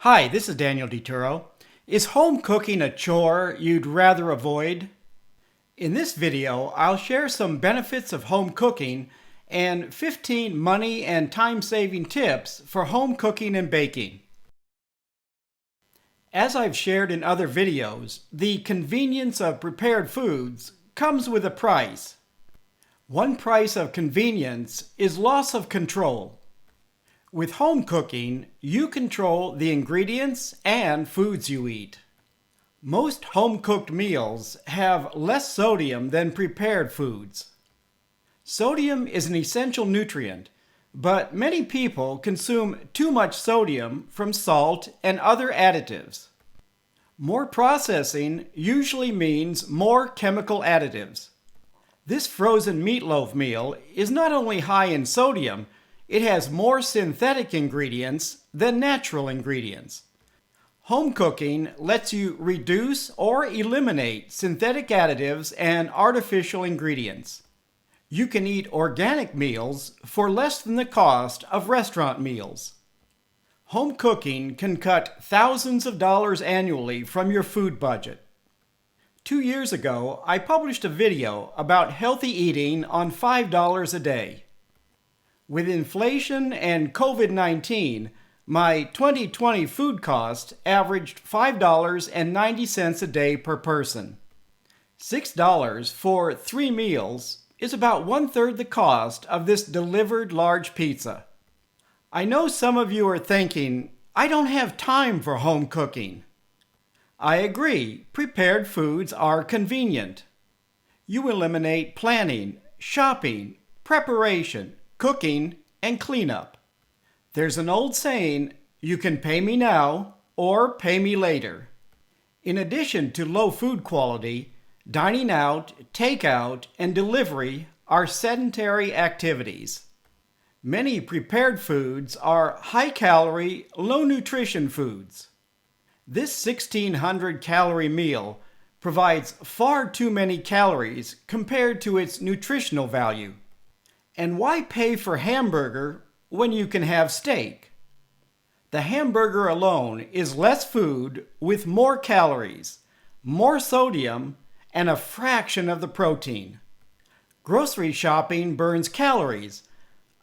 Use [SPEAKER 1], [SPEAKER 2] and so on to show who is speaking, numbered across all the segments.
[SPEAKER 1] Hi, this is Daniel DiTuro. Is home cooking a chore you'd rather avoid? In this video, I'll share some benefits of home cooking and 15 money and time-saving tips for home cooking and baking. As I've shared in other videos, the convenience of prepared foods comes with a price. One price of convenience is loss of control. With home cooking, you control the ingredients and foods you eat. Most home-cooked meals have less sodium than prepared foods. Sodium is an essential nutrient, but many people consume too much sodium from salt and other additives. More processing usually means more chemical additives. This frozen meatloaf meal is not only high in sodium, it has more synthetic ingredients than natural ingredients. Home cooking lets you reduce or eliminate synthetic additives and artificial ingredients. You can eat organic meals for less than the cost of restaurant meals. Home cooking can cut thousands of dollars annually from your food budget. 2 years ago, I published a video about healthy eating on $5 a day. With inflation and COVID-19, my 2020 food cost averaged $5.90 a day per person. $6 for 3 meals is about 1/3 the cost of this delivered large pizza. I know some of you are thinking, I don't have time for home cooking. I agree, prepared foods are convenient. You eliminate planning, shopping, preparation, cooking, and cleanup. There's an old saying, you can pay me now or pay me later. In addition to low food quality, dining out, takeout, and delivery are sedentary activities. Many prepared foods are high-calorie, low-nutrition foods. This 1,600-calorie meal provides far too many calories compared to its nutritional value. And why pay for hamburger when you can have steak? The hamburger alone is less food with more calories, more sodium, and a fraction of the protein. Grocery shopping burns calories,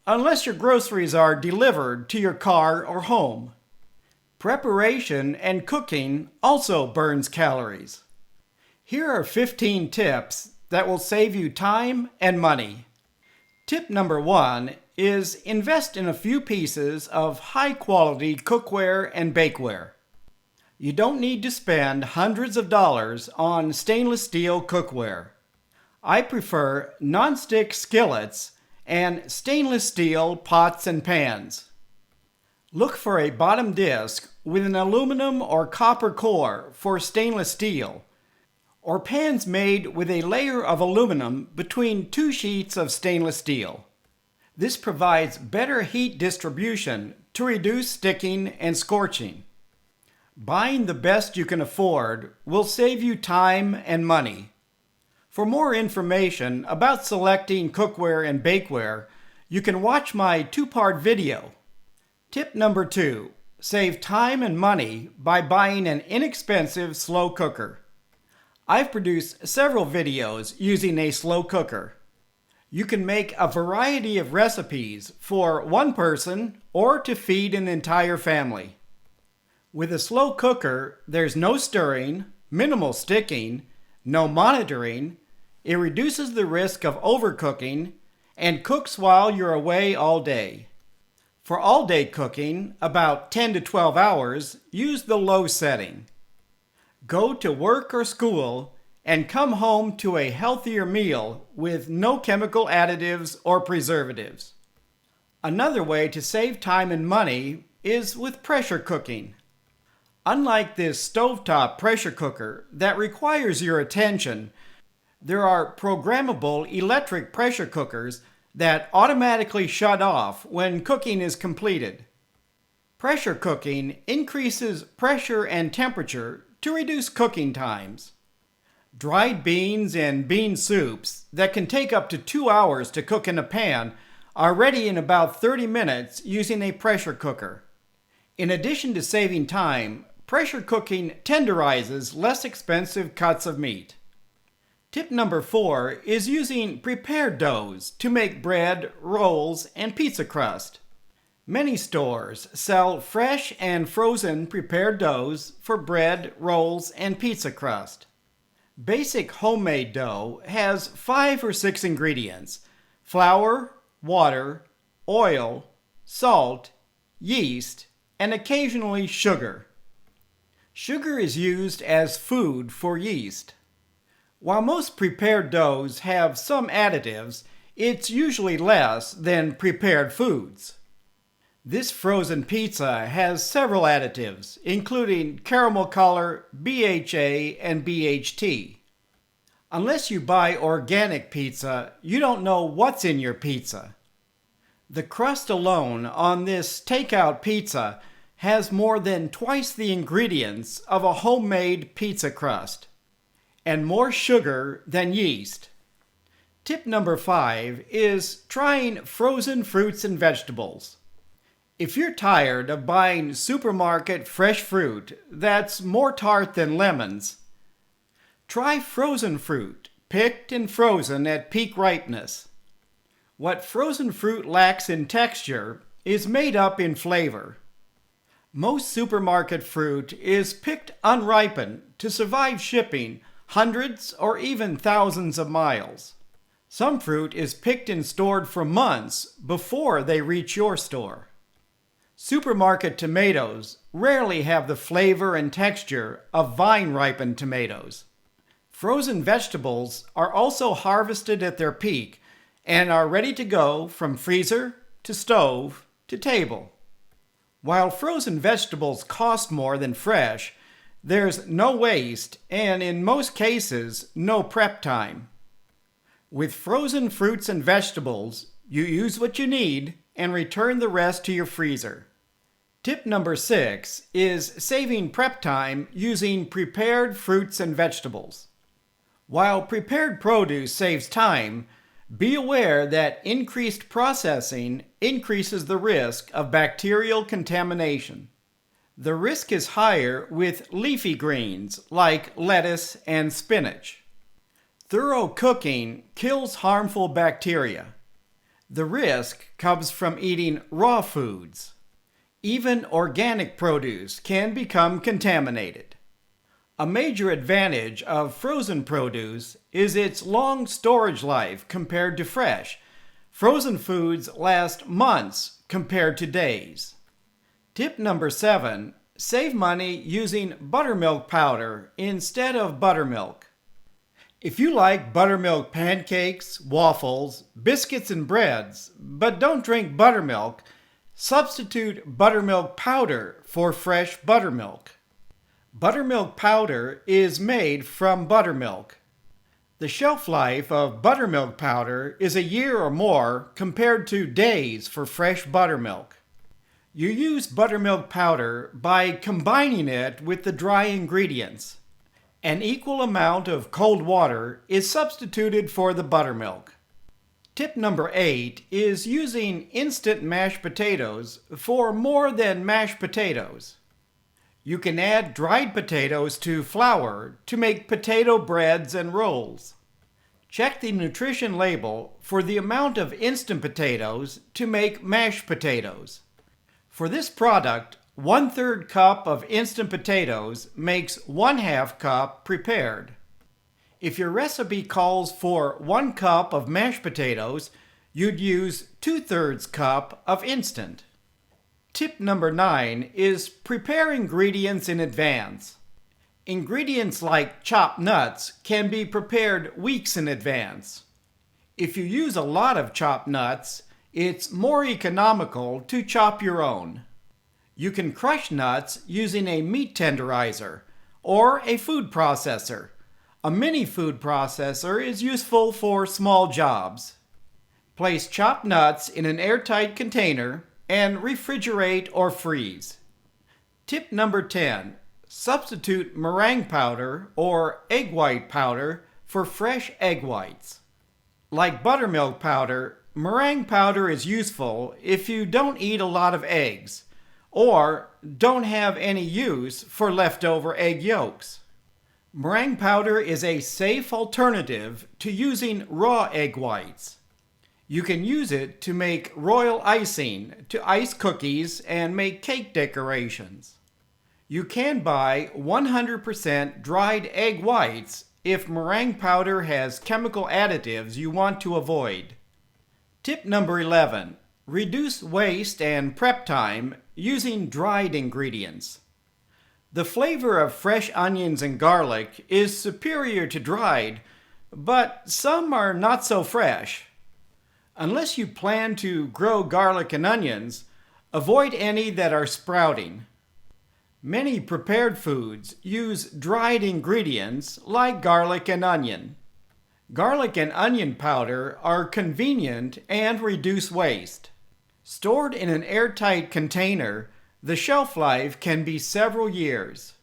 [SPEAKER 1] unless your groceries are delivered to your car or home. Preparation and cooking also burns calories. Here are 15 tips that will save you time and money. Tip number 1 is invest in a few pieces of high-quality cookware and bakeware. You don't need to spend hundreds of dollars on stainless steel cookware. I prefer non-stick skillets and stainless steel pots and pans. Look for a bottom disc with an aluminum or copper core for stainless steel, or pans made with a layer of aluminum between 2 sheets of stainless steel. This provides better heat distribution to reduce sticking and scorching. Buying the best you can afford will save you time and money. For more information about selecting cookware and bakeware, you can watch my 2-part video. Tip number 2, save time and money by buying an inexpensive slow cooker. I've produced several videos using a slow cooker. You can make a variety of recipes for one person or to feed an entire family. With a slow cooker, there's no stirring, minimal sticking, no monitoring. It reduces the risk of overcooking and cooks while you're away all day. For all-day cooking, about 10 to 12 hours, use the low setting. Go to work or school and come home to a healthier meal with no chemical additives or preservatives. Another way to save time and money is with pressure cooking. Unlike this stovetop pressure cooker that requires your attention, there are programmable electric pressure cookers that automatically shut off when cooking is completed. Pressure cooking increases pressure and temperature to reduce cooking times. Dried beans and bean soups that can take up to 2 hours to cook in a pan are ready in about 30 minutes using a pressure cooker. In addition to saving time, pressure cooking tenderizes less expensive cuts of meat. Tip number 4 is using prepared doughs to make bread, rolls, and pizza crust. Many stores sell fresh and frozen prepared doughs for bread, rolls, and pizza crust. Basic homemade dough has 5 or 6 ingredients: flour, water, oil, salt, yeast, and occasionally sugar. Sugar is used as food for yeast. While most prepared doughs have some additives, it's usually less than prepared foods. This frozen pizza has several additives, including caramel color, BHA, and BHT. Unless you buy organic pizza, you don't know what's in your pizza. The crust alone on this takeout pizza has more than twice the ingredients of a homemade pizza crust, and more sugar than yeast. Tip number 5 is trying frozen fruits and vegetables. If you're tired of buying supermarket fresh fruit that's more tart than lemons, try frozen fruit, picked and frozen at peak ripeness. What frozen fruit lacks in texture is made up in flavor. Most supermarket fruit is picked unripened to survive shipping hundreds or even thousands of miles. Some fruit is picked and stored for months before they reach your store. Supermarket tomatoes rarely have the flavor and texture of vine-ripened tomatoes. Frozen vegetables are also harvested at their peak and are ready to go from freezer to stove to table. While frozen vegetables cost more than fresh, there's no waste and, in most cases, no prep time. With frozen fruits and vegetables, you use what you need and return the rest to your freezer. Tip number 6 is saving prep time using prepared fruits and vegetables. While prepared produce saves time, be aware that increased processing increases the risk of bacterial contamination. The risk is higher with leafy greens like lettuce and spinach. Thorough cooking kills harmful bacteria. The risk comes from eating raw foods. Even organic produce can become contaminated. A major advantage of frozen produce is its long storage life compared to fresh. Frozen foods last months compared to days. Tip number 7, save money using buttermilk powder instead of buttermilk. If you like buttermilk pancakes, waffles, biscuits, and breads, but don't drink buttermilk, substitute buttermilk powder for fresh buttermilk. Buttermilk powder is made from buttermilk. The shelf life of buttermilk powder is a year or more compared to days for fresh buttermilk. You use buttermilk powder by combining it with the dry ingredients. An equal amount of cold water is substituted for the buttermilk. Tip number 8 is using instant mashed potatoes for more than mashed potatoes. You can add dried potatoes to flour to make potato breads and rolls. Check the nutrition label for the amount of instant potatoes to make mashed potatoes. For this product, 1/3 cup of instant potatoes makes 1/2 cup prepared. If your recipe calls for 1 cup of mashed potatoes, you'd use 2/3 cup of instant. Tip number 9 is prepare ingredients in advance. Ingredients like chopped nuts can be prepared weeks in advance. If you use a lot of chopped nuts, it's more economical to chop your own. You can crush nuts using a meat tenderizer or a food processor. A mini food processor is useful for small jobs. Place chopped nuts in an airtight container and refrigerate or freeze. Tip number 10. Substitute meringue powder or egg white powder for fresh egg whites. Like buttermilk powder, meringue powder is useful if you don't eat a lot of eggs, or don't have any use for leftover egg yolks. Meringue powder is a safe alternative to using raw egg whites. You can use it to make royal icing, to ice cookies, and make cake decorations. You can buy 100% dried egg whites if meringue powder has chemical additives you want to avoid. Tip number 11. Reduce waste and prep time using dried ingredients. The flavor of fresh onions and garlic is superior to dried, but some are not so fresh. Unless you plan to grow garlic and onions, avoid any that are sprouting. Many prepared foods use dried ingredients like garlic and onion. Garlic and onion powder are convenient and reduce waste. Stored in an airtight container, the shelf life can be several years.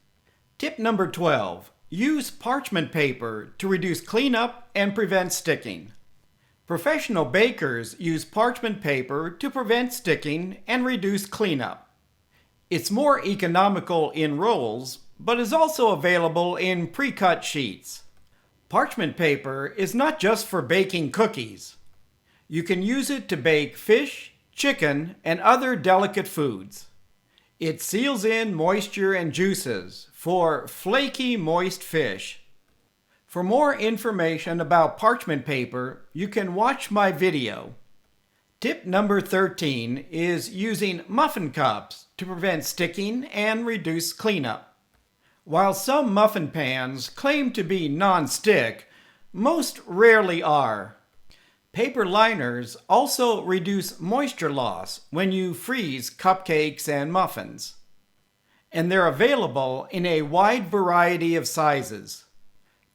[SPEAKER 1] Tip number 12. Use parchment paper to reduce cleanup and prevent sticking. Professional bakers use parchment paper to prevent sticking and reduce cleanup. It's more economical in rolls, but is also available in pre-cut sheets. Parchment paper is not just for baking cookies. You can use it to bake fish, chicken, and other delicate foods. It seals in moisture and juices for flaky, moist fish. For more information about parchment paper, you can watch my video. Tip number 13 is using muffin cups to prevent sticking and reduce cleanup. While some muffin pans claim to be non-stick, most rarely are. Paper liners also reduce moisture loss when you freeze cupcakes and muffins. And they're available in a wide variety of sizes.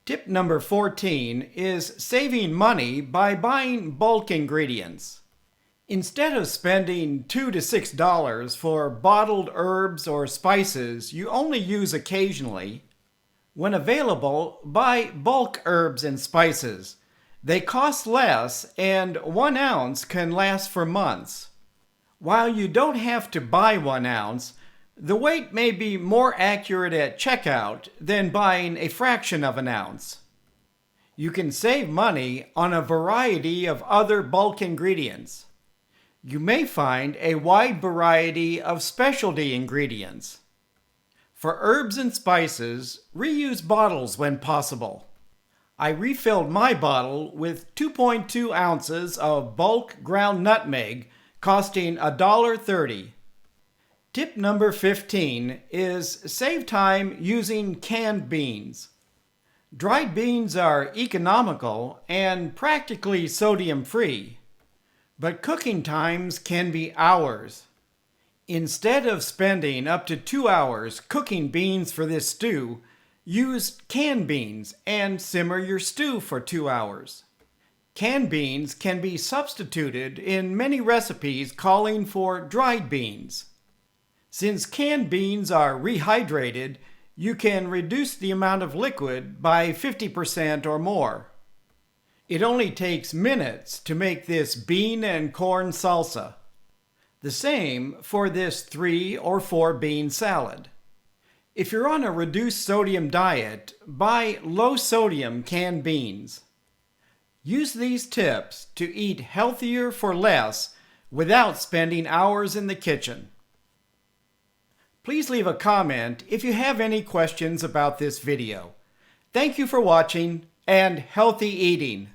[SPEAKER 1] Tip number 14 is saving money by buying bulk ingredients. Instead of spending $2 to $6 for bottled herbs or spices you only use occasionally, when available, buy bulk herbs and spices. They cost less and 1 ounce can last for months. While you don't have to buy 1 ounce, the weight may be more accurate at checkout than buying a fraction of an ounce. You can save money on a variety of other bulk ingredients. You may find a wide variety of specialty ingredients. For herbs and spices, reuse bottles when possible. I refilled my bottle with 2.2 ounces of bulk ground nutmeg costing $1.30. Tip number 15 is save time using canned beans. Dried beans are economical and practically sodium-free, but cooking times can be hours. Instead of spending up to 2 hours cooking beans for this stew, use canned beans and simmer your stew for 2 hours. Canned beans can be substituted in many recipes calling for dried beans. Since canned beans are rehydrated, you can reduce the amount of liquid by 50% or more. It only takes minutes to make this bean and corn salsa. The same for this 3 or 4 bean salad. If you're on a reduced sodium diet, buy low sodium canned beans. Use these tips to eat healthier for less without spending hours in the kitchen. Please leave a comment if you have any questions about this video. Thank you for watching and healthy eating.